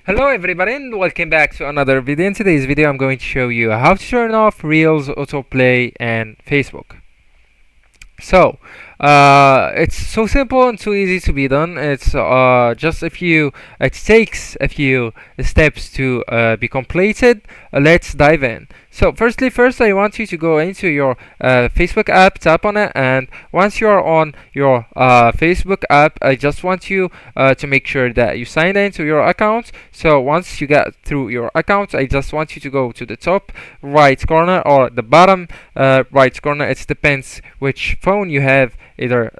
Hello everybody and welcome back to another video. In today's video I'm going to show you how to turn off Reels, Autoplay and Facebook. So it's so simple and so easy to be done. It's just a few it takes a few steps to be completed. Let's dive in. So first I want you to go into your Facebook app, tap on it, and once you are on your Facebook app, I just want you to make sure that you sign into your account. So once you get through your account, I just want you to go to the top right corner or the bottom right corner. It depends which phone you have, either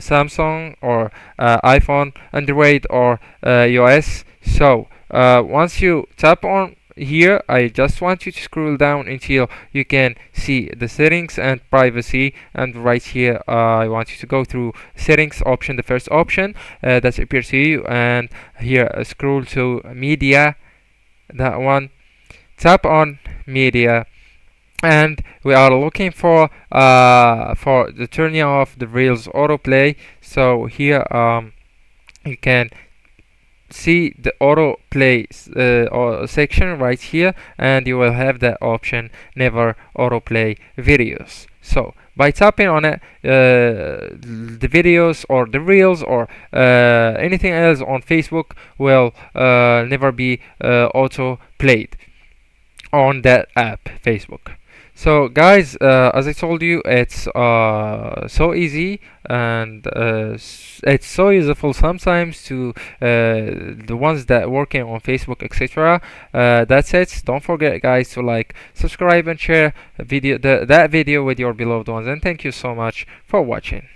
Samsung or iPhone, Android or iOS. So once you tap on here, I just want you to scroll down until you can see the settings and privacy, and right here I want you to go through settings option, the first option that appears to you, and here scroll to media, that one, tap on media, and we are looking for the turning off the Reels autoplay. So here you can see the autoplay section right here, and you will have that option, never autoplay videos. So by tapping on it, the videos or the reels or anything else on Facebook will never be auto played on that app, Facebook. So guys, as I told you, it's so easy, and it's so useful sometimes to the ones that working on Facebook, etc. That's it. Don't forget guys to like, subscribe and share that video with your beloved ones, and thank you so much for watching.